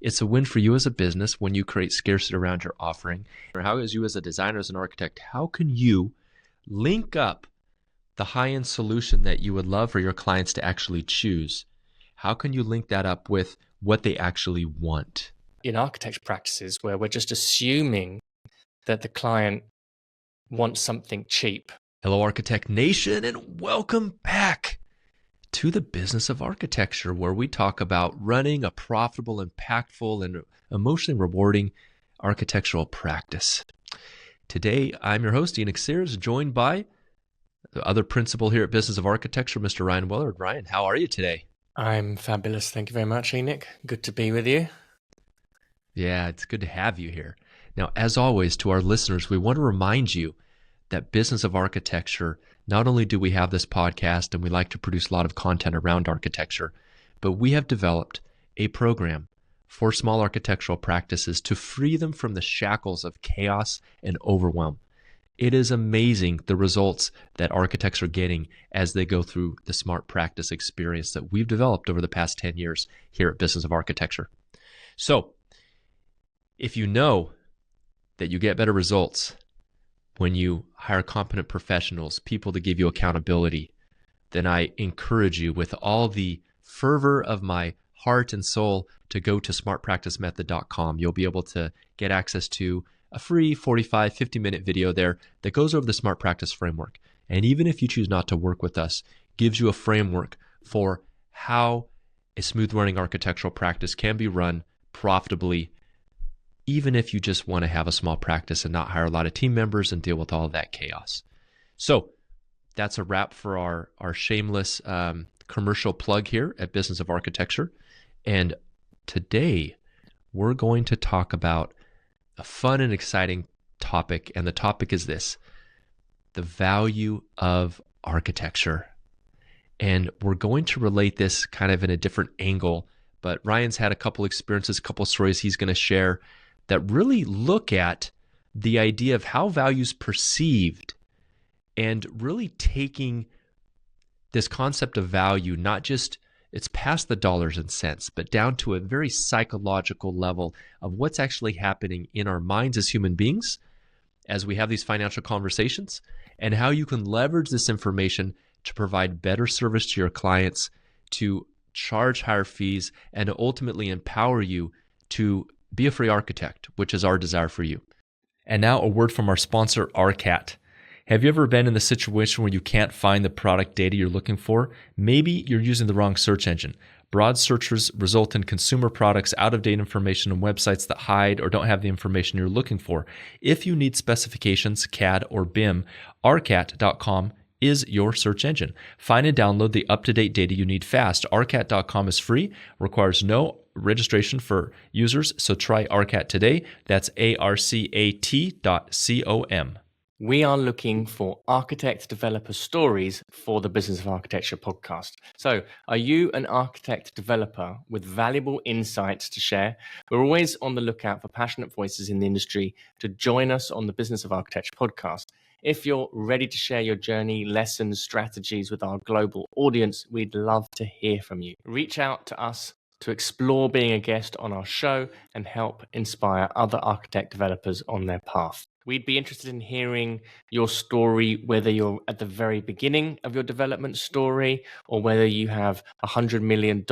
It's a win for you as a business when you create scarcity around your offering. Or how, as you as a designer, as an architect, how can you link up the high-end solution that you would love for your clients to actually choose? How can you link that up with what they actually want? In architecture practices where we're just assuming that the client wants something cheap. Hello, Architect Nation, and welcome back to the Business of Architecture, where we talk about running a profitable, impactful, and emotionally rewarding architectural practice. Today, I'm your host, Enoch Sears, joined by the other principal here at Business of Architecture, Mr. Ryan Willard. Ryan, how are you today? I'm fabulous. Thank you very much, Enoch. Good to be with you. Yeah, it's good to have you here. Now, as always, to our listeners, we want to remind you that Business of Architecture, not only do we have this podcast and we like to produce a lot of content around architecture, but we have developed a program for small architectural practices to free them from the shackles of chaos and overwhelm. It is amazing the results that architects are getting as they go through the smart practice experience that we've developed over the past 10 years here at Business of Architecture. So, if you know that you get better results when you hire competent professionals, people to give you accountability, then I encourage you with all the fervor of my heart and soul to go to smartpracticemethod.com. You'll be able to get access to a free 45, 50-minute video there that goes over the Smart Practice framework. And even if you choose not to work with us, gives you a framework for how a smooth running architectural practice can be run profitably, even if you just want to have a small practice and not hire a lot of team members and deal with all of that chaos. So that's a wrap for our shameless commercial plug here at Business of Architecture. And today we're going to talk about a fun and exciting topic. And the topic is this: the value of architecture. And we're going to relate this kind of in a different angle, but Ryan's had a couple experiences, a couple stories he's going to share that really look at the idea of how value is perceived and really taking this concept of value, not just it's past the dollars and cents, but down to a very psychological level of what's actually happening in our minds as human beings as we have these financial conversations, and how you can leverage this information to provide better service to your clients, to charge higher fees, and to ultimately empower you to be a free architect, which is our desire for you. And now a word from our sponsor, ARCAT. Have you ever been in the situation where you can't find the product data you're looking for? Maybe you're using the wrong search engine. Broad searches result in consumer products, out-of-date information, and websites that hide or don't have the information you're looking for. If you need specifications, CAD or BIM, arcat.com is your search engine. Find and download the up-to-date data you need fast. arcat.com is free, requires no registration for users, so try ARCAT today. That's arcat.com. We are looking for architect developer stories for the Business of Architecture podcast. So, are you an architect developer with valuable insights to share? We're always on the lookout for passionate voices in the industry to join us on the Business of Architecture podcast. If you're ready to share your journey, lessons, strategies with our global audience, we'd love to hear from you. Reach out to us to explore being a guest on our show and help inspire other architect developers on their path. We'd be interested in hearing your story, whether you're at the very beginning of your development story or whether you have $100 million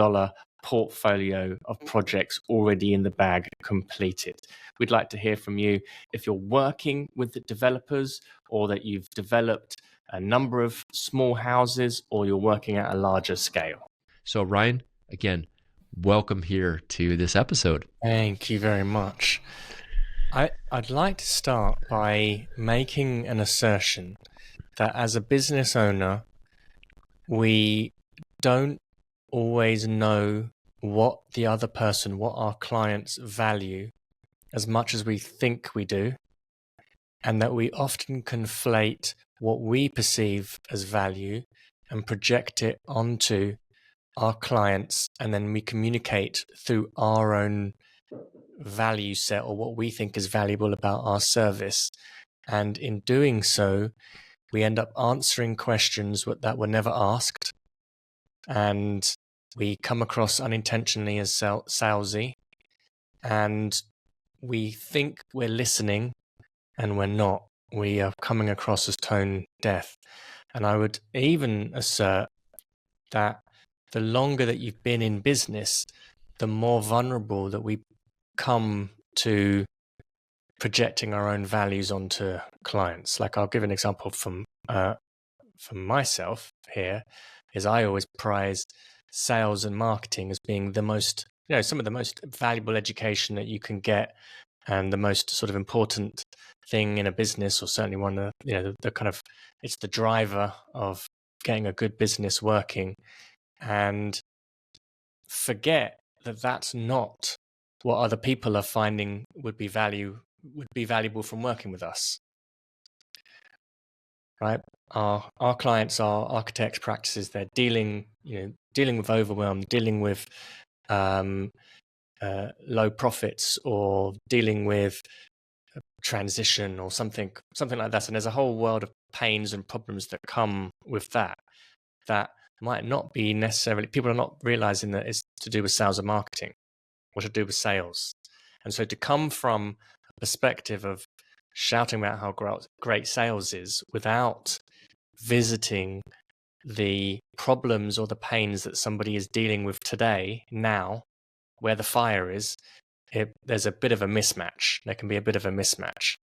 portfolio of projects already in the bag completed. We'd like to hear from you if you're working with the developers or that you've developed a number of small houses or you're working at a larger scale. So Ryan, again, welcome here to this episode. Thank you very much. I'd like to start by making an assertion that as a business owner, we don't always know what the other person, what our clients value as much as we think we do, and that we often conflate what we perceive as value and project it onto our clients, and then we communicate through our own value set or what we think is valuable about our service. And in doing so, we end up answering questions that were never asked, and we come across unintentionally as salesy, and we think we're listening and we're not. We are coming across as tone deaf. And I would even assert that the longer that you've been in business, the more vulnerable that we come to projecting our own values onto clients. Like, I'll give an example from myself here, is I always prize sales and marketing as being the most, some of the most valuable education that you can get, and the most sort of important thing in a business, or certainly one of the kind of, it's the driver of getting a good business working. And forget that that's not what other people are finding would be valuable from working with us, right? Our clients are architects' practices. They're dealing with overwhelm, dealing with low profits, or dealing with transition or something like that. And there's a whole world of pains and problems that come with that might not be necessarily, people are not realizing that it's to do with sales and marketing, or to do with sales. And so to come from a perspective of shouting about how great sales is without visiting the problems or the pains that somebody is dealing with today, now, where the fire is, there's a bit of a mismatch. There can be a bit of a mismatch.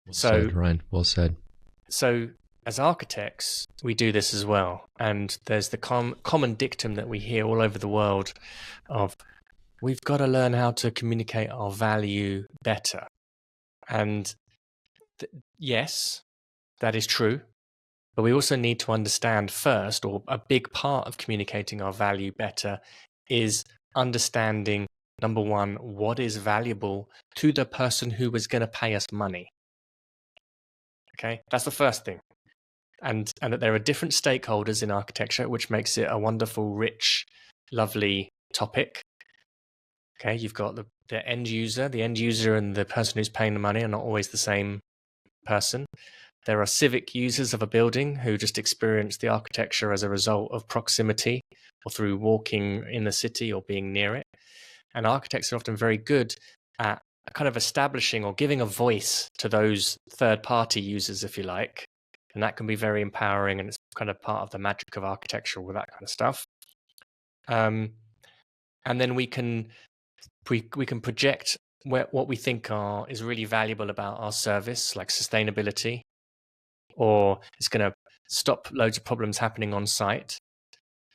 Well said, Ryan. Well said. So as architects, we do this as well. And there's the common dictum that we hear all over the world of, we've got to learn how to communicate our value better. And yes, that is true. But we also need to understand first, or a big part of communicating our value better is understanding, number one, what is valuable to the person who is going to pay us money. Okay, that's the first thing. And that there are different stakeholders in architecture, which makes it a wonderful, rich, lovely topic. Okay, you've got the end user. The end user and the person who's paying the money are not always the same person. There are civic users of a building who just experience the architecture as a result of proximity, or through walking in the city or being near it. And architects are often very good at kind of establishing or giving a voice to those third-party users, if you like. And that can be very empowering, and it's kind of part of the magic of architecture, with that kind of stuff. And then we can project what we think is really valuable about our service, like sustainability, or it's going to stop loads of problems happening on site.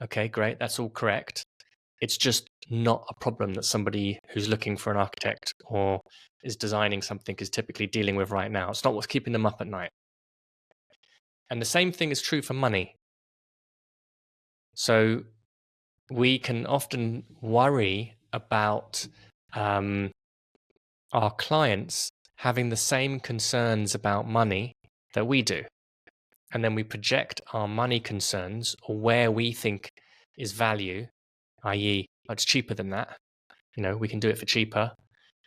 Okay, great. That's all correct. It's just not a problem that somebody who's looking for an architect or is designing something is typically dealing with right now. It's not what's keeping them up at night. And the same thing is true for money. So we can often worry about our clients having the same concerns about money that we do. And then we project our money concerns, or where we think is value, i.e., it's cheaper than that. We can do it for cheaper.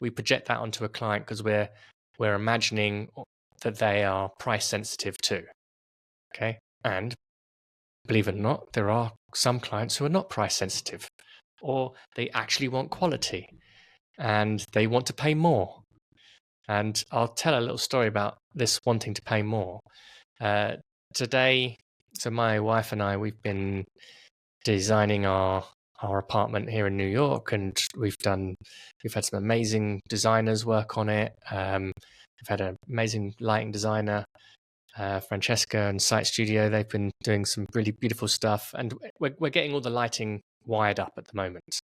We project that onto a client because we're imagining that they are price sensitive too. Okay. And believe it or not, there are some clients who are not price sensitive, or they actually want quality and they want to pay more. And I'll tell a little story about this wanting to pay more. Today, so my wife and I, we've been designing our apartment here in New York, and we've had some amazing designers work on it. We've had an amazing lighting designer, Francesca and Site Studio. They've been doing some really beautiful stuff, and we're getting all the lighting wired up at the moment.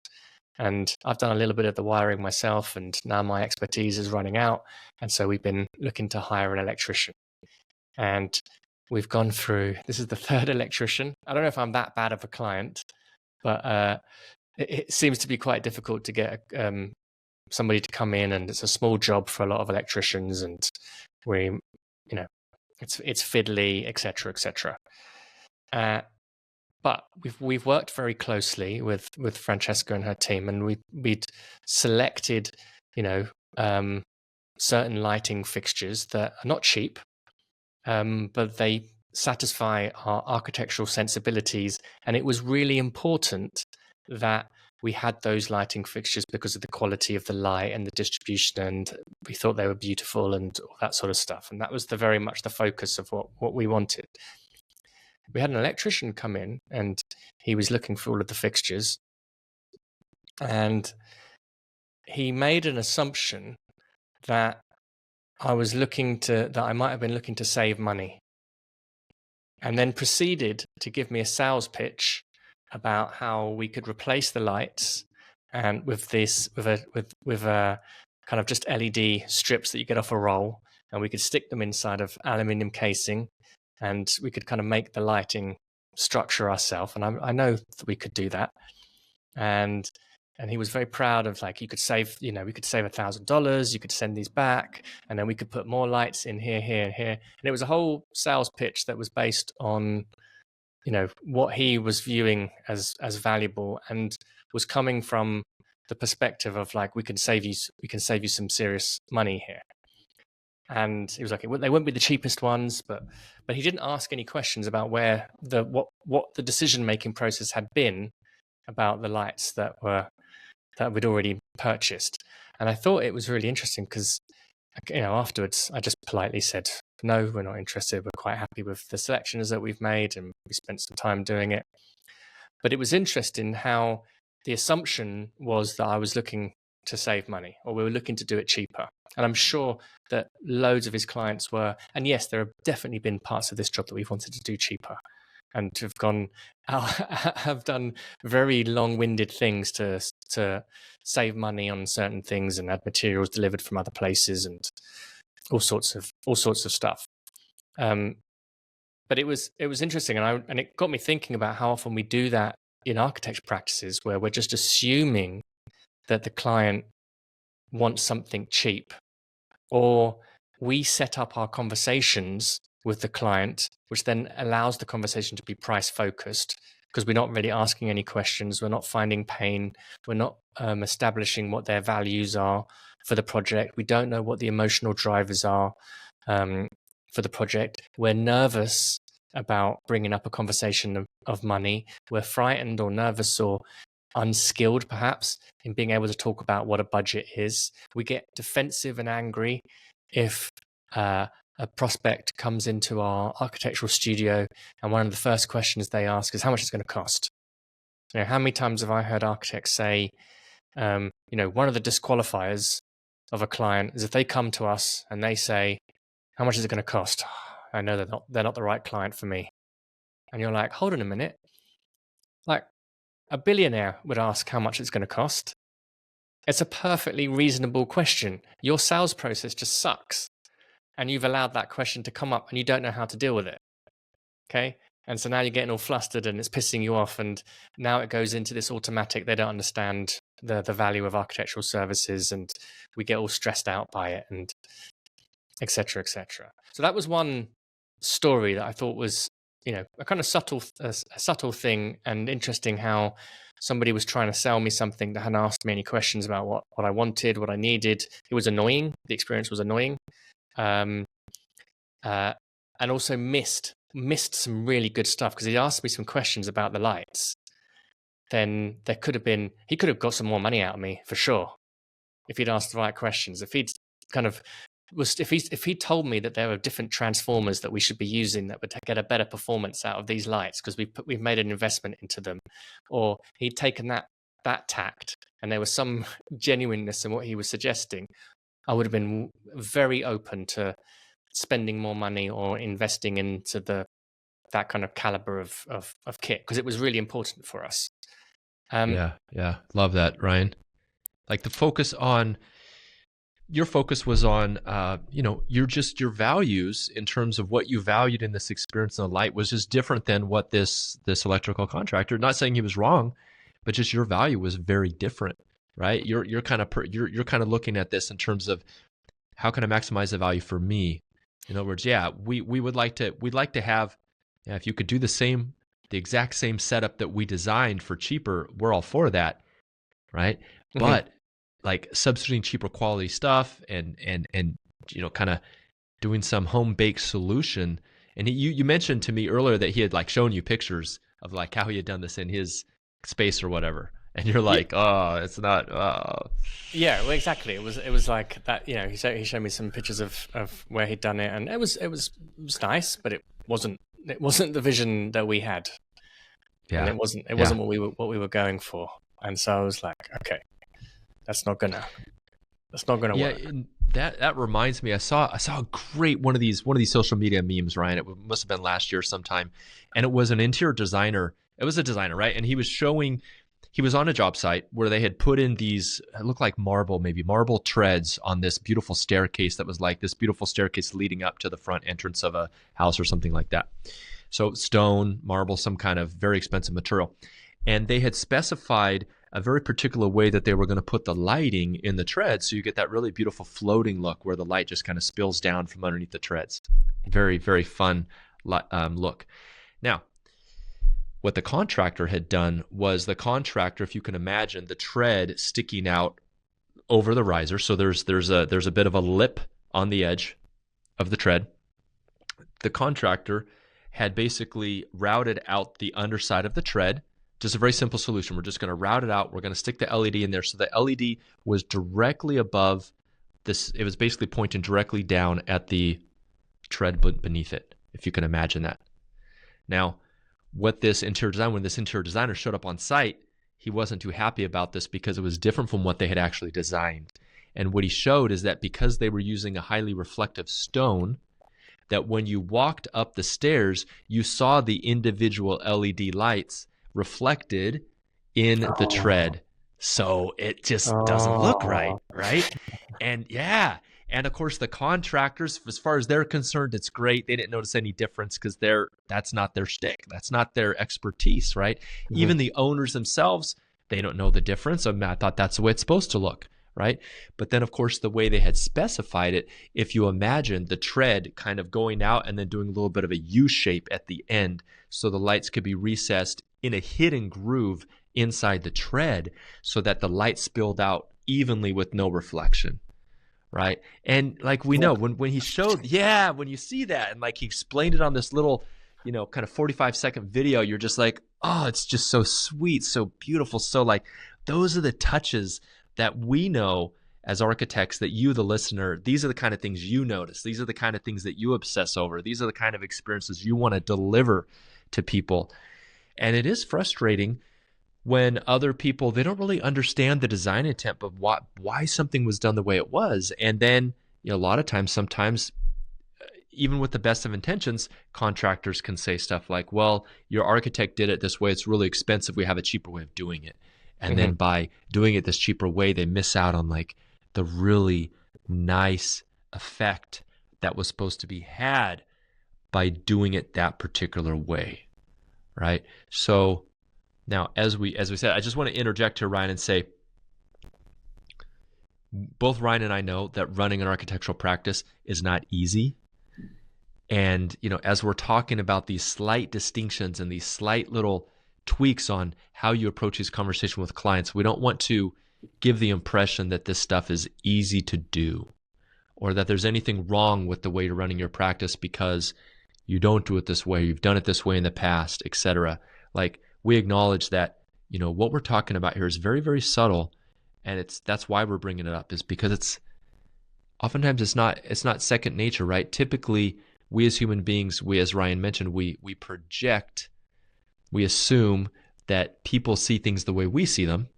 And I've done a little bit of the wiring myself, and now my expertise is running out. And so we've been looking to hire an electrician. And we've gone through, this is the third electrician. I don't know if I'm that bad of a client, but it seems to be quite difficult to get somebody to come in, and it's a small job for a lot of electricians, and it's fiddly, etc., etc. But we've worked very closely with Francesca and her team, and we'd selected, certain lighting fixtures that are not cheap, but they satisfy our architectural sensibilities. And it was really important that we had those lighting fixtures because of the quality of the light and the distribution, and we thought they were beautiful and all that sort of stuff. And that was very much the focus of what we wanted. We had an electrician come in, and he was looking for all of the fixtures, and he made an assumption that I might have been looking to save money, and then proceeded to give me a sales pitch about how we could replace the lights and with a kind of just LED strips that you get off a roll, and we could stick them inside of aluminium casing, and we could kind of make the lighting structure ourselves. And I know that we could do that. And he was very proud of, like, we could save $1,000, you could send these back, and then we could put more lights in here, here, and here. And it was a whole sales pitch that was based on, what he was viewing as valuable, and was coming from the perspective of, like, we can save you some serious money here. And he was like, they won't be the cheapest ones, but he didn't ask any questions about where what the decision making process had been about the lights that we'd already purchased. And I thought it was really interesting because, afterwards I just politely said, no, we're not interested. We're quite happy with the selections that we've made, and we spent some time doing it. But it was interesting how the assumption was that I was looking to save money, or we were looking to do it cheaper. And I'm sure that loads of his clients were. And yes, there have definitely been parts of this job that we've wanted to do cheaper, and have done very long-winded things to save money on certain things, and had materials delivered from other places, and all sorts of stuff. But it was interesting, and it got me thinking about how often we do that in architecture practices, where we're just assuming that the client wants something cheap, or we set up our conversations with the client, which then allows the conversation to be price focused, because we're not really asking any questions. We're not finding pain. We're not establishing what their values are for the project. We don't know what the emotional drivers are for the project. We're nervous about bringing up a conversation of money. We're frightened or nervous or unskilled, perhaps, in being able to talk about what a budget is. We get defensive and angry if a prospect comes into our architectural studio and one of the first questions they ask is how much it's going to cost. How many times have I heard architects say, one of the disqualifiers of a client is if they come to us and they say, how much is it going to cost? I know they're not the right client for me. And you're like, hold on a minute. Like, a billionaire would ask how much it's going to cost. It's a perfectly reasonable question. Your sales process just sucks. And you've allowed that question to come up and you don't know how to deal with it. Okay. And so now you're getting all flustered and it's pissing you off. And now it goes into this automatic, they don't understand the value of architectural services, and we get all stressed out by it, and et cetera, et cetera. So that was one story that I thought was, a kind of subtle thing, and interesting how somebody was trying to sell me something that hadn't asked me any questions about what I wanted, what I needed. It was annoying. The experience was annoying. And also missed some really good stuff, because he asked me some questions about the lights. Then he could have got some more money out of me for sure if he'd asked the right questions. If he'd kind of if he told me that there are different transformers that we should be using that would get a better performance out of these lights because we've made an investment into them, or he'd taken that tact and there was some genuineness in what he was suggesting, I would have been very open to spending more money or investing into that kind of caliber of kit, because it was really important for us. Yeah. Love that, Ryan. Like your focus was on, your values in terms of what you valued in this experience in the light was just different than what this electrical contractor, not saying he was wrong, but just your value was very different, right? You're kind of looking at this in terms of how can I maximize the value for me? In other words, we'd like to have, if you could do the exact same setup that we designed for cheaper, we're all for that, right? Mm-hmm. But like substituting cheaper quality stuff and kind of doing some home baked solution. And you mentioned to me earlier that he had like shown you pictures of like how he had done this in his space or whatever. And you're Yeah, like, oh, it's not. Oh. yeah, well, exactly. It was like that. He showed me some pictures of where he'd done it, and it was nice, but it wasn't the vision that we had, and Yeah. it Yeah. wasn't what we were going for. And so I was like, okay, that's not gonna Yeah. work. And that reminds me, I saw a great one of these social media memes, Ryan. It must have been last year sometime, and it was an interior designer. It was a designer, right? And he was on a job site where they had put in these, it looked like maybe marble treads on this beautiful staircase that was like this beautiful staircase leading up to the front entrance of a house or something like that. So stone, marble, some kind of very expensive material. And they had specified a very particular way that they were going to put the lighting in the treads, so you get that really beautiful floating look where the light just kind of spills down from underneath the treads. Very, very fun look. Now, what the contractor had done was if you can imagine the tread sticking out over the riser, so there's a bit of a lip on the edge of the tread. The contractor had basically routed out the underside of the tread. Just a very simple solution. We're just going to route it out. We're going to stick the LED in there. So the LED was directly above this. It was basically pointing directly down at the tread beneath it, if you can imagine that. Now, when this interior designer showed up on site, he wasn't too happy about this because it was different from what they had actually designed. And what he showed is that because they were using a highly reflective stone, that when you walked up the stairs, you saw the individual LED lights reflected in the tread. So it just doesn't look right? And yeah. And of course, the contractors, as far as they're concerned, it's great. They didn't notice any difference because that's not their shtick. That's not their expertise, right? Mm-hmm. Even the owners themselves, they don't know the difference. I mean, I thought that's the way it's supposed to look, right? But then, of course, the way they had specified it, if you imagine the tread kind of going out and then doing a little bit of a U shape at the end, so the lights could be recessed in a hidden groove inside the tread so that the light spilled out evenly with no reflection, right? And like we know, when he showed, when you see that and like he explained it on this little, kind of 45-second video, you're just like, oh, it's just so sweet, so beautiful. So like those are the touches that we know as architects, that you, the listener, these are the kind of things you notice. These are the kind of things that you obsess over. These are the kind of experiences you want to deliver to people. And it is frustrating when other people, they don't really understand the design intent of why something was done the way it was. And then, a lot of times, sometimes, even with the best of intentions, contractors can say stuff like, well, your architect did it this way. It's really expensive. We have a cheaper way of doing it. And then by doing it this cheaper way, they miss out on like the really nice effect that was supposed to be had by doing it that particular way, right? So now, as we said, I just want to interject here, Ryan, and say, both Ryan and I know that running an architectural practice is not easy. And, as we're talking about these slight distinctions and these slight little tweaks on how you approach these conversations with clients, we don't want to give the impression that this stuff is easy to do or that there's anything wrong with the way you're running your practice because you don't do it this way, you've done it this way in the past, etc. Like, we acknowledge that, what we're talking about here is very, very subtle, and that's why we're bringing it up, is because it's not second nature, right? Typically, we as human beings, we, as Ryan mentioned, we project, we assume that people see things the way we see them.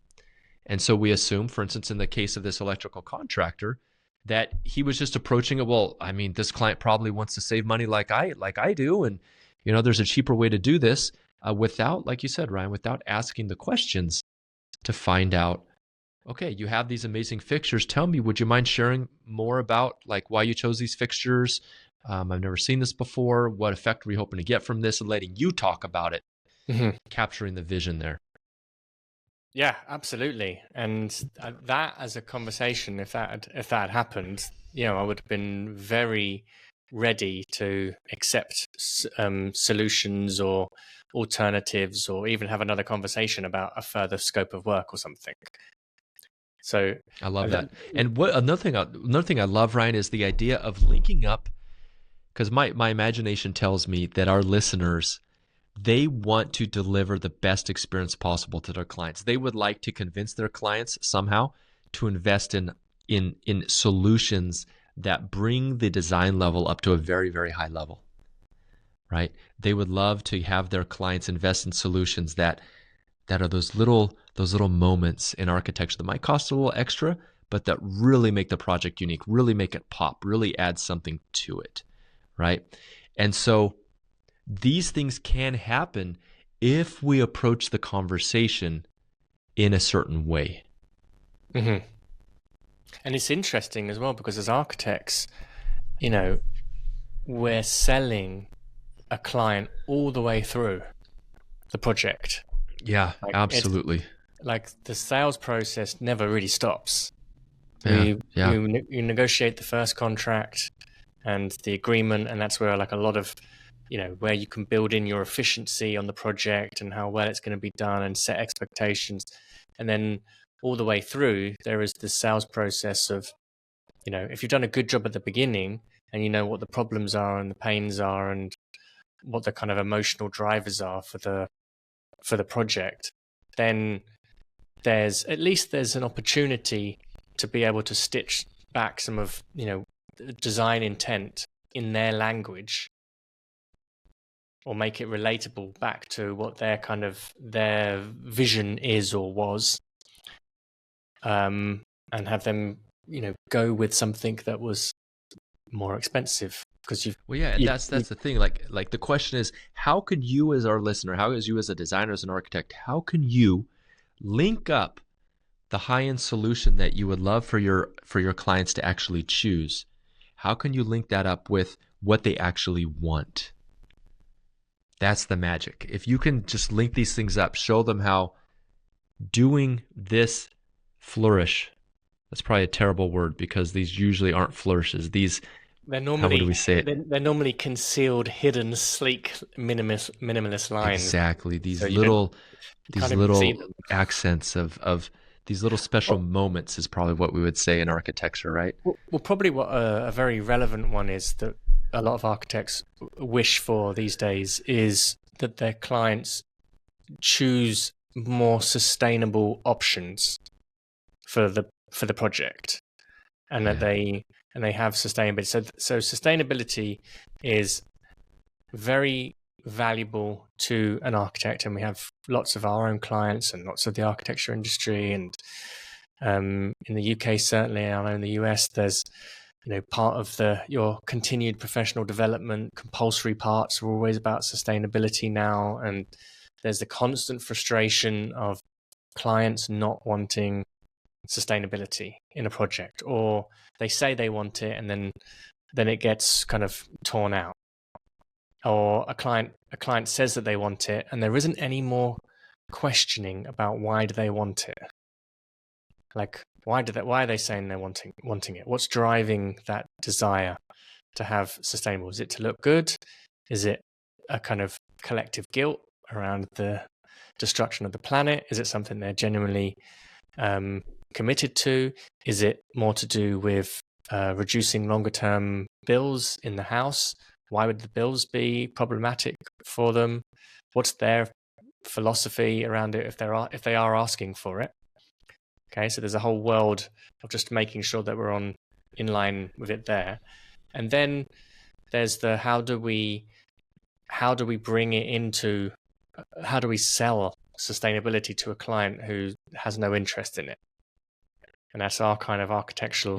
And so we assume, for instance, in the case of this electrical contractor, that he was just approaching it, well, I mean, this client probably wants to save money like I do. And, there's a cheaper way to do this without, like you said, Ryan, without asking the questions to find out, okay, you have these amazing fixtures. Tell me, would you mind sharing more about like why you chose these fixtures? I've never seen this before. What effect were you hoping to get from this? And letting you talk about it. Capturing the vision there. Yeah, absolutely. And that as a conversation, if that had happened, I would have been very ready to accept solutions or alternatives, or even have another conversation about a further scope of work or something. So I love that. And another thing I love, Ryan, is the idea of linking up, because my imagination tells me that our listeners, they want to deliver the best experience possible to their clients. They would like to convince their clients somehow to invest in solutions that bring the design level up to a very, very high level, right? They would love to have their clients invest in solutions that are those little moments in architecture that might cost a little extra, but that really make the project unique, really make it pop, really add something to it, right? And so these things can happen if we approach the conversation in a certain way. Mm-hmm. And it's interesting as well, because as architects, we're selling a client all the way through the project. Yeah, absolutely. Like the sales process never really stops. Yeah, You negotiate the first contract and the agreement, and that's where like a lot of, where you can build in your efficiency on the project and how well it's going to be done and set expectations. And then all the way through, there is the sales process of, if you've done a good job at the beginning and you know what the problems are and the pains are and what the kind of emotional drivers are for the project, then there's an opportunity to be able to stitch back some of, design intent in their language, or make it relatable back to what their vision is or was, and have them, go with something that was more expensive because that's the thing. Like the question is, how could you as our listener, how as you as a designer, as an architect, how can you link up the high-end solution that you would love for your clients to actually choose? How can you link that up with what they actually want? That's the magic. If you can just link these things up, show them how doing this flourish. That's probably a terrible word because these usually aren't flourishes. They're normally, how would we say it? They're normally concealed, hidden, sleek, minimalist lines. Exactly. These little accents of these little special moments is probably what we would say in architecture, right? Well, probably what a very relevant one is that a lot of architects wish for these days is that their clients choose more sustainable options for the project, and that they have sustainability. So sustainability is very valuable to an architect, and we have lots of our own clients and lots of the architecture industry, and in the UK certainly, I know in the US there's part of your continued professional development compulsory parts are always about sustainability now, and there's the constant frustration of clients not wanting sustainability in a project, or they say they want it and then it gets kind of torn out, or a client says that they want it and there isn't any more questioning about why do they want it. Like, why are they saying they're wanting it? What's driving that desire to have sustainable? Is it to look good? Is it a kind of collective guilt around the destruction of the planet? Is it something they're genuinely committed to? Is it more to do with reducing longer term bills in the house? Why would the bills be problematic for them? What's their philosophy around it if they are asking for it? Okay, so there's a whole world of just making sure that we're in line with it there. And then there's the how do we bring it into, how do we sell sustainability to a client who has no interest in it? And that's our kind of architectural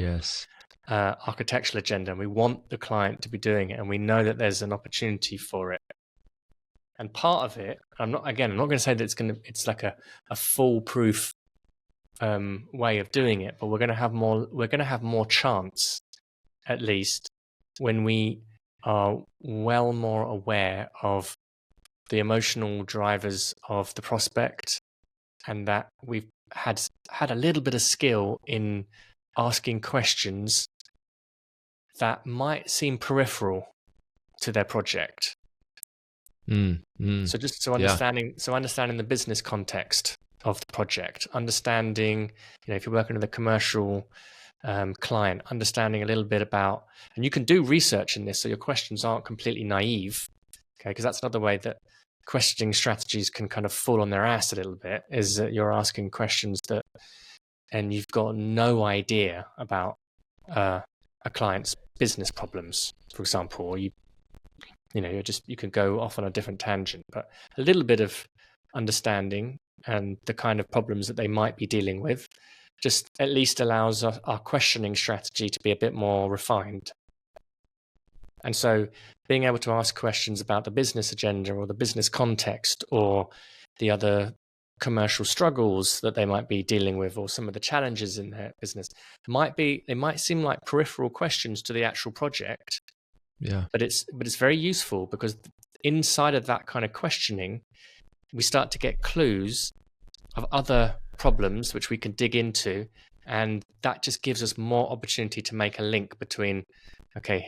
agenda. And we want the client to be doing it, and we know that there's an opportunity for it. And part of it, I'm not going to say that it's like a foolproof way of doing it, but we're going to have more chance, at least, when we are well more aware of the emotional drivers of the prospect, and that we've had a little bit of skill in asking questions that might seem peripheral to their project. So understanding the business context of the project, understanding, if you're working with a commercial client, understanding a little bit about, and you can do research in this, so your questions aren't completely naive, okay? Because that's another way that questioning strategies can kind of fall on their ass a little bit is that you're asking questions and you've got no idea about a client's business problems, for example, or you can go off on a different tangent, but a little bit of understanding and the kind of problems that they might be dealing with just at least allows our questioning strategy to be a bit more refined. And so being able to ask questions about the business agenda or the business context or the other commercial struggles that they might be dealing with or some of the challenges in their business they might seem like peripheral questions to the actual project. Yeah. But it's very useful because inside of that kind of questioning, we start to get clues of other problems which we can dig into, and that just gives us more opportunity to make a link between, okay,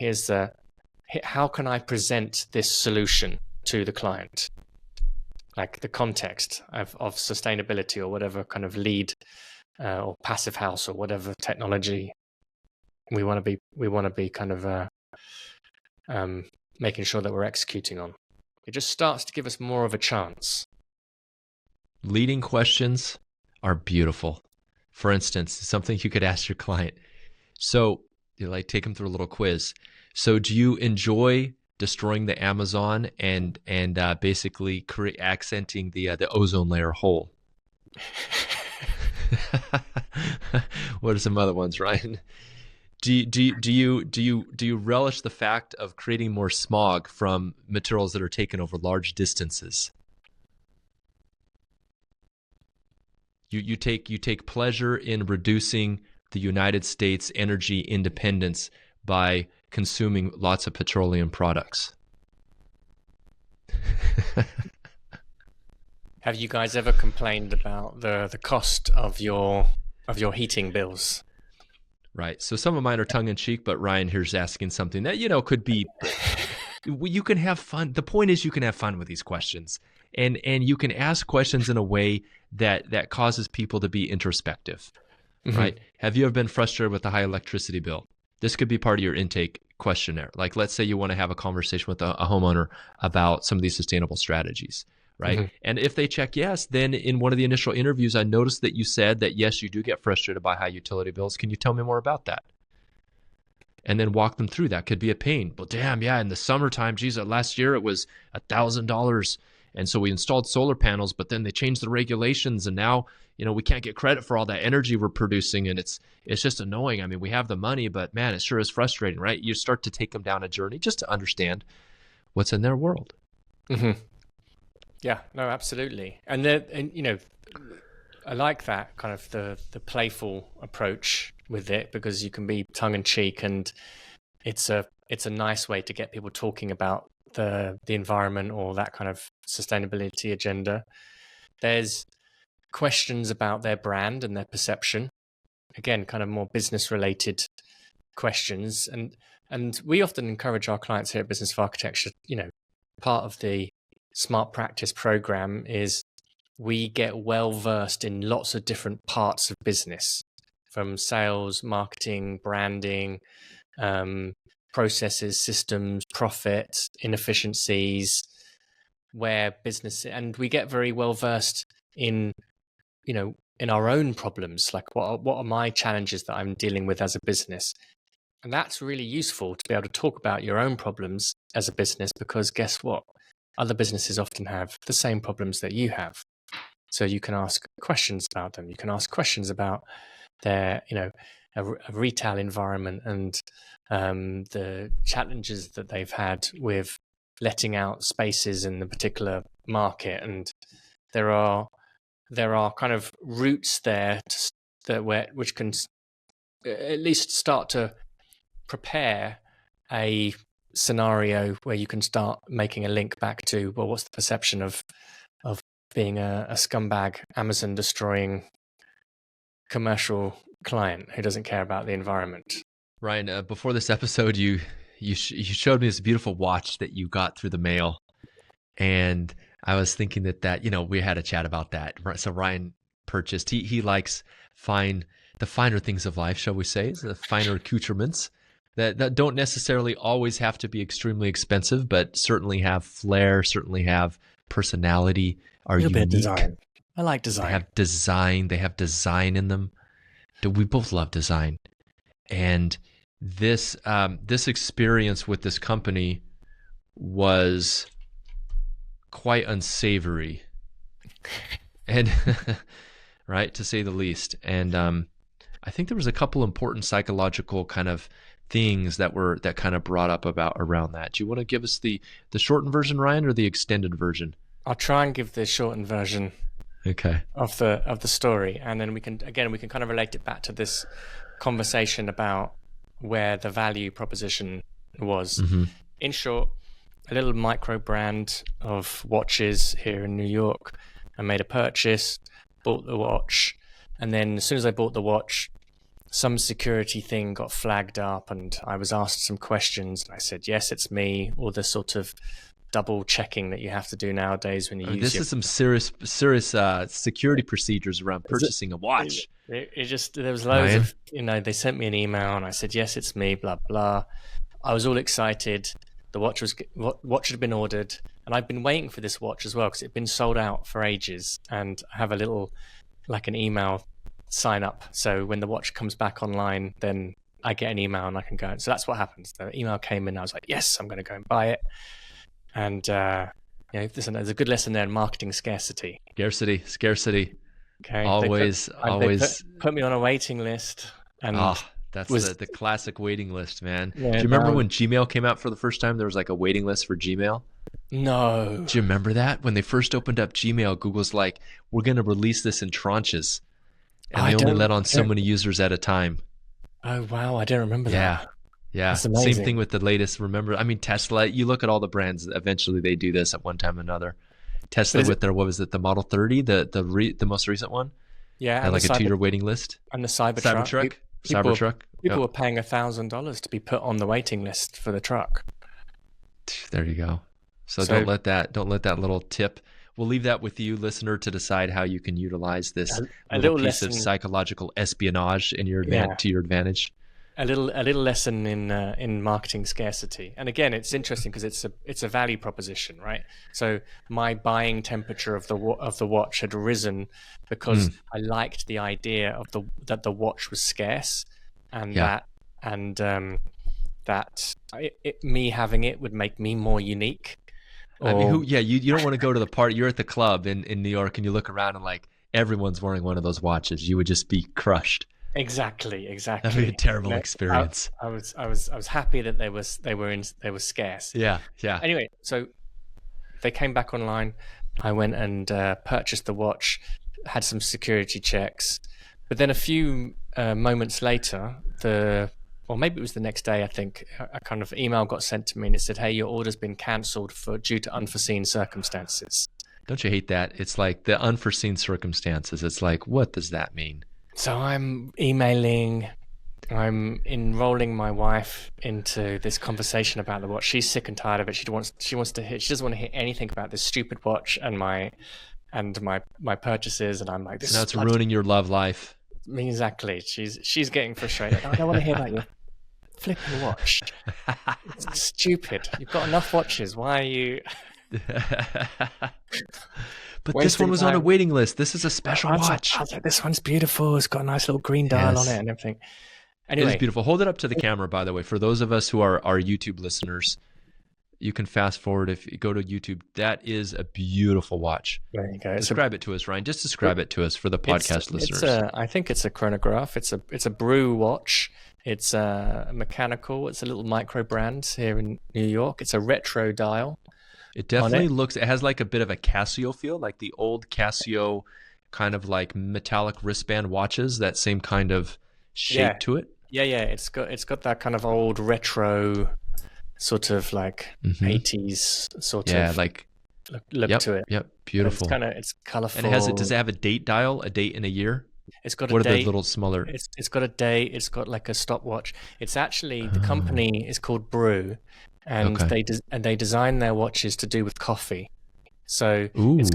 how can I present this solution to the client? Like the context of sustainability or whatever kind of lead or passive house or whatever technology we want to be kind of making sure that we're executing on. It just starts to give us more of a chance. Leading questions are beautiful. For instance, something you could ask your client. So you take them through a little quiz. So do you enjoy destroying the Amazon and basically accenting the ozone layer hole? What are some other ones, Ryan? Do you relish the fact of creating more smog from materials that are taken over large distances? You take pleasure in reducing the United States energy independence by consuming lots of petroleum products. Have you guys ever complained about the cost of your heating bills? Right. So some of mine are tongue in cheek, but Ryan here's asking something that, could be, you can have fun. The point is you can have fun with these questions and you can ask questions in a way that causes people to be introspective, right? Have you ever been frustrated with the high electricity bill? This could be part of your intake questionnaire. Like, let's say you want to have a conversation with a homeowner about some of these sustainable strategies, right? And if they check yes, then in one of the initial interviews, I noticed that you said that, yes, you do get frustrated by high utility bills. Can you tell me more about that? And then walk them through. That could be a pain. Well, damn, yeah, in the summertime, geez, last year it was $1,000. And so we installed solar panels, but then they changed the regulations, and now, we can't get credit for all that energy we're producing, and it's just annoying. I mean, we have the money, but man, it sure is frustrating, right? You start to take them down a journey just to understand what's in their world. Yeah, no, absolutely. And I like that kind of the playful approach with it, because you can be tongue in cheek, and it's a nice way to get people talking about the environment or that kind of sustainability agenda. There's questions about their brand and their perception. Again, kind of more business related questions. And we often encourage our clients here at Business of Architecture, part of the Smart Practice program is we get well versed in lots of different parts of business, from sales, marketing, branding, processes, systems, profit, inefficiencies, where business, and we get very well versed in our own problems, like what are my challenges that I'm dealing with as a business. And that's really useful to be able to talk about your own problems as a business, because guess what? Other businesses often have the same problems that you have. So you can ask questions about them. You can ask questions about their, a retail environment and the challenges that they've had with letting out spaces in the particular market. And there are kind of routes there which can at least start to prepare a scenario where you can start making a link back to, well, what's the perception of being a scumbag Amazon destroying commercial client who doesn't care about the environment. Ryan, before this episode, you showed me this beautiful watch that you got through the mail, and I was thinking that we had a chat about that. So Ryan purchased. He likes the finer things of life, shall we say, the finer accoutrements that don't necessarily always have to be extremely expensive, but certainly have flair, certainly have personality, are A little bit of unique. design. I like They design. have design. They have design in them. We both love design. And this experience with this company was quite unsavory, and right, to say the least. And I think there was a couple important psychological kind of things that kind of brought up around that. Do you want to give us the shortened version, Ryan, or the extended version? I'll try and give the shortened version Okay. of the story, and then we can kind of relate it back to this conversation about where the value proposition was. Mm-hmm. In short, a little micro brand of watches here in New York. I made a purchase, bought the watch, and then as soon as I bought the watch, some security thing got flagged up, and I was asked some questions. And I said, yes, it's me, or the sort of double checking that you have to do nowadays when you use this is some serious security procedures around purchasing a watch. It just, there was loads of, they sent me an email and I said, yes, it's me, blah, blah. I was all excited. The watch had been ordered, and I'd been waiting for this watch as well because it'd been sold out for ages. And I have a little, like an email sign up. So when the watch comes back online, then I get an email and I can go. So that's what happens. The email came in. I was like, yes, I'm going to go and buy it. And, listen, there's a good lesson there in marketing scarcity. Scarcity. Okay. Always. They put me on a waiting list. And that's the classic waiting list, man. Yeah, do you remember when Gmail came out for the first time? There was like a waiting list for Gmail. No. Do you remember that? When they first opened up Gmail, Google's like, we're going to release this in tranches. And they only let on so many users at a time. Oh, wow. I don't remember that. Yeah. Same thing with the latest. Remember, I mean, Tesla, you look at all the brands, eventually they do this at one time or another. Tesla with their, what was it, the Model 30, the most recent one? Yeah. Had like a 2-year waiting list. And the Cybertruck. People were paying $1,000 to be put on the waiting list for the truck. There you go. So don't let that little tip. We'll leave that with you, listener, to decide how you can utilize this little piece of psychological espionage to your advantage. A little lesson in marketing scarcity. And again, it's interesting because it's a value proposition, right? So my buying temperature of the watch had risen because I liked the idea of that the watch was scarce, and that me having it would make me more unique. I mean, you don't want to go to the party. You're at the club in New York and you look around and like everyone's wearing one of those watches. You would just be crushed. Exactly. That'd be a terrible experience. I was happy that they were scarce. Yeah. Anyway, so they came back online. I went and purchased the watch, had some security checks, but then a few moments later, or maybe it was the next day, I think, a kind of email got sent to me and it said, hey, your order's been cancelled due to unforeseen circumstances. Don't you hate that? It's like the unforeseen circumstances. It's like, what does that mean? So I'm emailing, I'm enrolling my wife into this conversation about the watch. She's sick and tired of it. She doesn't want to hear anything about this stupid watch and my purchases. And I'm like, now it's ruining your love life. Exactly. She's getting frustrated. I don't want to hear about your flipping watch. It's stupid. You've got enough watches. Why are you? But this one was on a waiting list. This is a special watch. I was like, this one's beautiful. It's got a nice little green dial on it and everything. Anyway, it is beautiful. Hold it up to the camera, by the way. For those of us who are YouTube listeners, you can fast forward if you go to YouTube. That is a beautiful watch. There you go. Describe it to us, Ryan. Just describe it to us for the podcast listeners. I think it's a chronograph. It's a Brew watch. It's mechanical. It's a little micro brand here in New York. It's a retro dial. It definitely it has like a bit of a Casio feel, like the old Casio kind of like metallic wristband watches, that same kind of shape to it. Yeah. It's got that kind of old retro sort of like 80s sort of like look to it. Yep, beautiful. It's colorful. And does it have a date dial, a date in a year? It's got what are the little smaller? It's got a date. It's got like a stopwatch. It's actually the company is called Brew. And they design their watches to do with coffee. So it's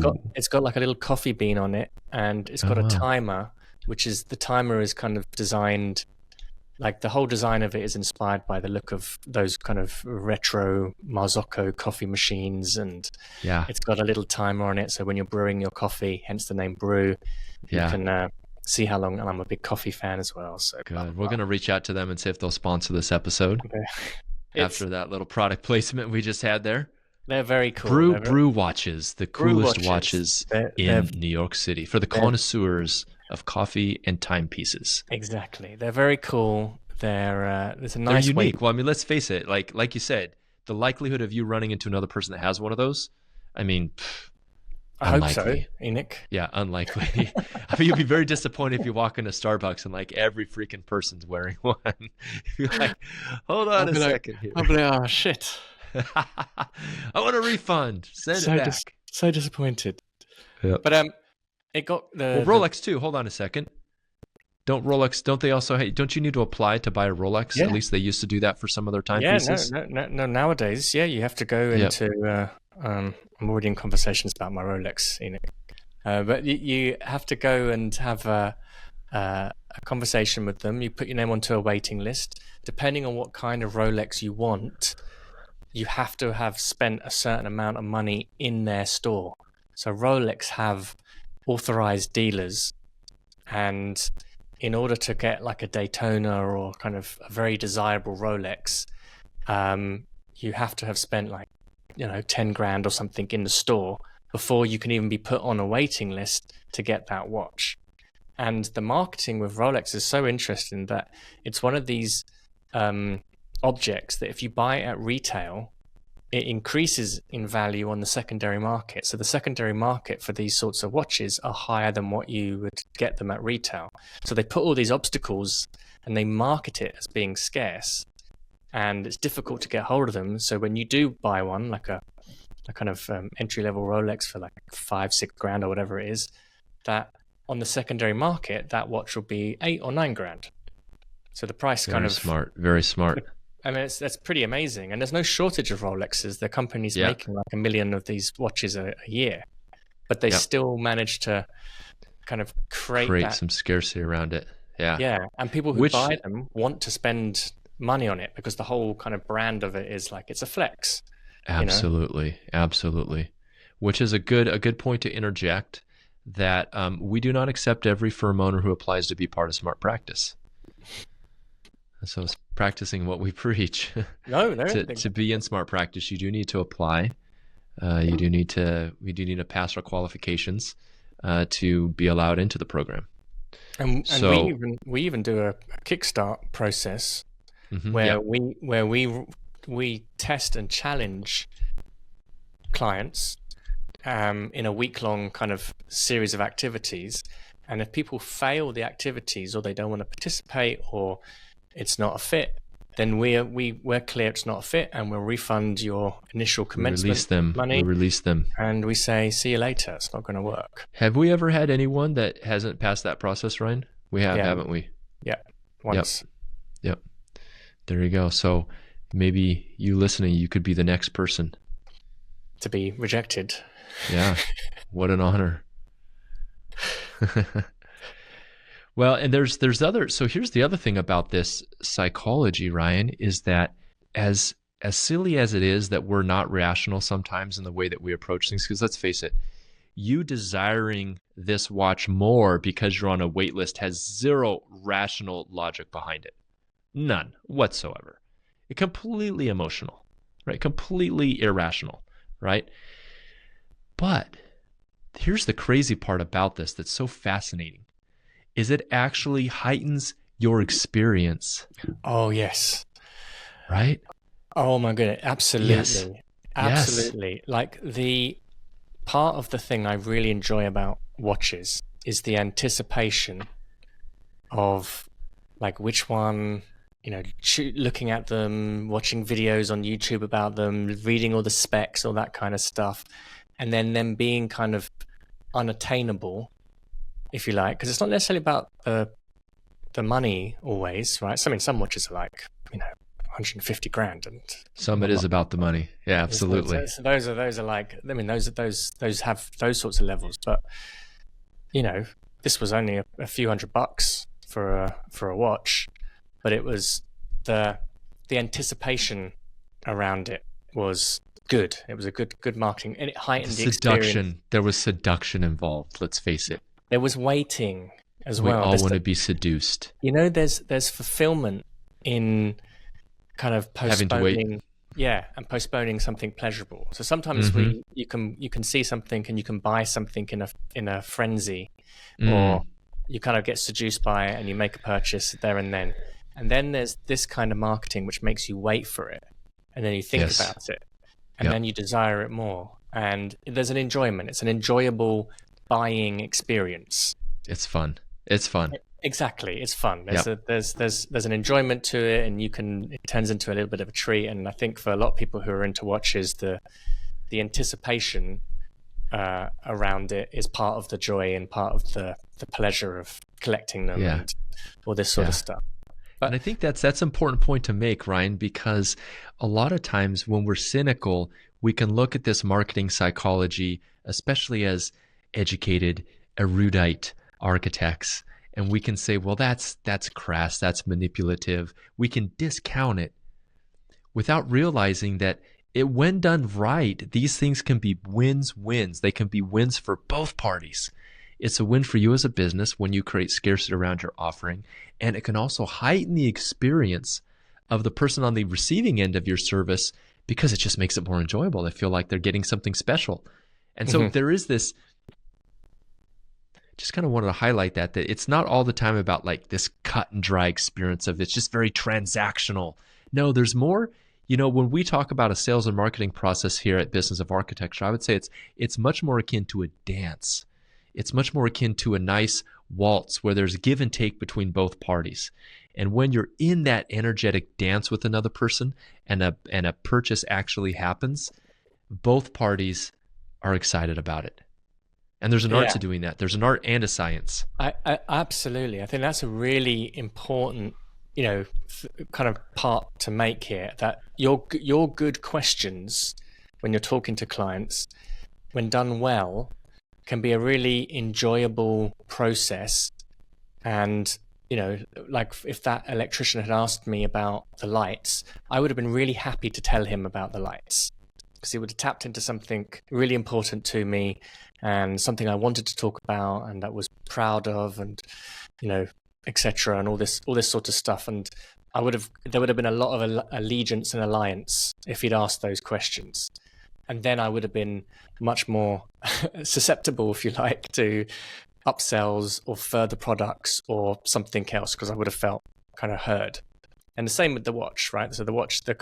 got like a little coffee bean on it, and it's got a timer, which is the timer is kind of designed like the whole design of it is inspired by the look of those kind of retro Marzocco coffee machines, and Yeah. it's got a little timer on it. So when you're brewing your coffee, hence the name brew, you can see how long. And I'm a big coffee fan as well. So Good. We're going to reach out to them and see if they'll sponsor this episode after that little product placement we just had there. They're very cool. Brew watches, the coolest watches in New York City for the connoisseurs of coffee and timepieces. Exactly. They're very cool. There's a nice They're unique. way. Well, I mean, let's face it. Like you said, the likelihood of you running into another person that has one of those, I mean, I unlikely. hope so, Enoch. Yeah, unlikely. I mean, you'll be very disappointed if you walk into Starbucks and like every freaking person's wearing one. You're like, hold on a second here. I'll be like, oh shit. I want a refund. Send it back. So disappointed. Yep. But it got Rolex too. Hold on a second. Don't they also? Hey, don't you need to apply to buy a Rolex? Yeah. At least they used to do that for some of their timepieces. No. Nowadays, you have to go into. I'm already in conversations about my Rolex, but you have to go and have a conversation with them. You put your name onto a waiting list. Depending on what kind of Rolex you want, you have to have spent a certain amount of money in their store. So Rolex have authorized dealers, and in order to get like a Daytona or kind of a very desirable Rolex, you have to have spent like 10 grand or something in the store before you can even be put on a waiting list to get that watch. And the marketing with Rolex is so interesting that it's one of these objects that if you buy it at retail, it increases in value on the secondary market. So the secondary market for these sorts of watches are higher than what you would get them at retail. So they put all these obstacles and they market it as being scarce, and it's difficult to get hold of them. So when you do buy one, like a kind of entry-level Rolex for like 5-6 grand or whatever it is, that on the secondary market, that watch will be 8 or 9 grand. So the price very smart. I mean, that's pretty amazing. And there's no shortage of Rolexes. The company's making like 1 million of these watches a year, but they still manage to kind of create some scarcity around it. Yeah. Yeah. And people who buy them want to spend money on it because the whole kind of brand of it is like, it's a flex. Absolutely. Absolutely. Which is a good point to interject that we do not accept every firm owner who applies to be part of Smart Practice. So it's practicing what we preach. No. To be in Smart Practice, you do need to apply. We do need to pass our qualifications to be allowed into the program. And we even do a kickstart process where we test and challenge clients in a week-long kind of series of activities. And if people fail the activities or they don't want to participate or it's not a fit, then we're clear it's not a fit, and we'll refund your initial commencement money. We release them. And we say, see you later. It's not going to work. Have we ever had anyone that hasn't passed that process, Ryan? We have, haven't we? Yeah. Once. Yep. There you go. So maybe you listening, you could be the next person to be rejected. Yeah. What an honor. Well, and there's other. So here's the other thing about this psychology, Ryan, is that as silly as it is that we're not rational sometimes in the way that we approach things, because let's face it, you desiring this watch more because you're on a wait list has zero rational logic behind it. None whatsoever. It's completely emotional, right? Completely irrational, right? But here's the crazy part about this that's so fascinating. Is it actually heightens your experience. Oh, yes. Right? Oh, my goodness. Absolutely. Yes. Absolutely. Yes. Like the part of the thing I really enjoy about watches is the anticipation of like which one, looking at them, watching videos on YouTube about them, reading all the specs, all that kind of stuff, and then them being kind of unattainable, if you like, because it's not necessarily about the money always, right? Some watches are like, 150 grand, and some it is about the money. Yeah, absolutely. Those are like, those have those sorts of levels, but this was only a few $100 for a watch, but it was the anticipation around it was good. It was a good marketing, and it heightened the experience. There was seduction involved. Let's face it. There was waiting as We well. all want to be seduced. There's fulfillment in kind of postponing. Yeah, and postponing something pleasurable. So sometimes you can see something and you can buy something in a frenzy, or you kind of get seduced by it and you make a purchase there and then. And then there's this kind of marketing which makes you wait for it, and then you think about it, and then you desire it more. And there's an enjoyment. It's an enjoyable buying experience. It's fun. It's fun. Exactly, it's fun. There's an enjoyment to it, and it turns into a little bit of a treat. And I think for a lot of people who are into watches, the anticipation around it is part of the joy and part of the pleasure of collecting them and all this sort of stuff. And I think that's an important point to make, Ryan, because a lot of times when we're cynical, we can look at this marketing psychology, especially as educated, erudite architects, and we can say, well, that's crass, that's manipulative. We can discount it without realizing that when done right, these things can be wins. They can be wins for both parties. It's a win for you as a business when you create scarcity around your offering, and it can also heighten the experience of the person on the receiving end of your service because it just makes it more enjoyable. They feel like they're getting something special. And so there is this, just kind of wanted to highlight that it's not all the time about like this cut and dry experience of it's just very transactional. No, there's more. When we talk about a sales and marketing process here at Business of Architecture, I would say it's much more akin to a dance. It's much more akin to a nice waltz where there's give and take between both parties. And when you're in that energetic dance with another person and a purchase actually happens, both parties are excited about it. And there's an art to doing that. There's an art and a science. I absolutely. I think that's a really important, kind of part to make here, that your good questions when you're talking to clients, when done well, can be a really enjoyable process. And, like if that electrician had asked me about the lights, I would have been really happy to tell him about the lights, because he would have tapped into something really important to me and something I wanted to talk about and that was proud of, and, etc. and all this sort of stuff. And there would have been a lot of allegiance and alliance if he'd asked those questions. And then I would have been much more susceptible, if you like, to upsells or further products or something else, because I would have felt kind of heard. And the same with the watch, right? So the watch, the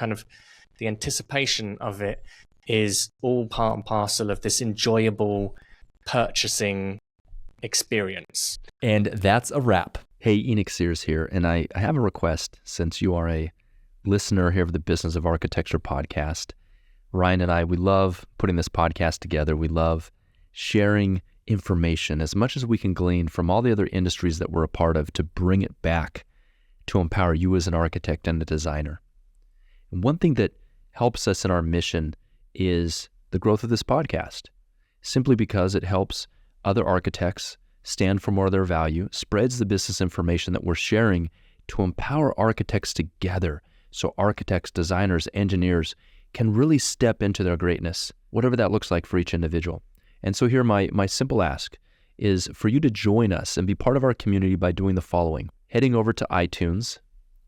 anticipation of it is all part and parcel of this enjoyable purchasing experience. And that's a wrap. Hey, Enoch Sears here, and I have a request. Since you are a listener here of the Business of Architecture podcast, Ryan and I, we love putting this podcast together. We love sharing information as much as we can glean from all the other industries that we're a part of to bring it back to empower you as an architect and a designer. And one thing that helps us in our mission is the growth of this podcast, simply because it helps other architects stand for more of their value, spreads the business information that we're sharing to empower architects together, so architects, designers, engineers can really step into their greatness, whatever that looks like for each individual. And so here my simple ask is for you to join us and be part of our community by doing the following: heading over to iTunes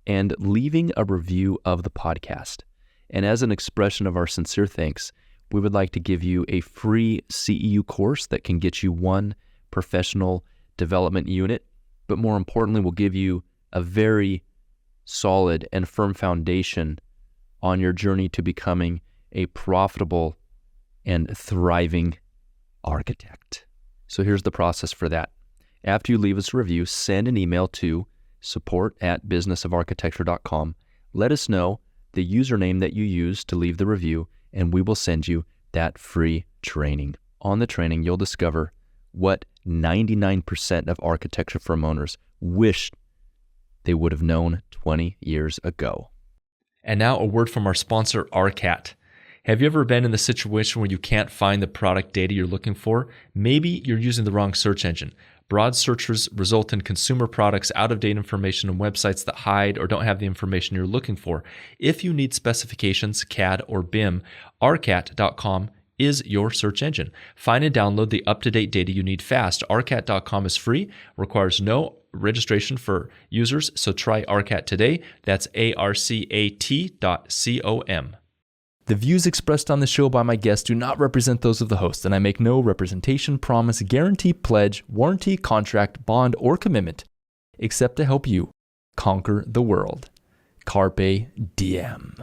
and leaving a review of the podcast. And as an expression of our sincere thanks, we would like to give you a free CEU course that can get you one professional development unit, but more importantly, we'll give you a very solid and firm foundation on your journey to becoming a profitable and thriving architect. So here's the process for that. After you leave us a review, send an email to support@businessofarchitecture.com. Let us know the username that you use to leave the review, and we will send you that free training. On the training, you'll discover what 99% of architecture firm owners wish they would have known 20 years ago. And now a word from our sponsor, ARCAT. Have you ever been in the situation where you can't find the product data you're looking for? Maybe you're using the wrong search engine. Broad searches result in consumer products, out-of-date information, and websites that hide or don't have the information you're looking for. If you need specifications, CAD or BIM, rcat.com is your search engine. Find and download the up-to-date data you need fast. rcat.com is free, requires no registration for users, so try RCAT today. That's arcat.com. The views expressed on the show by my guests do not represent those of the host, and I make no representation, promise, guarantee, pledge, warranty, contract, bond, or commitment except to help you conquer the world. Carpe diem.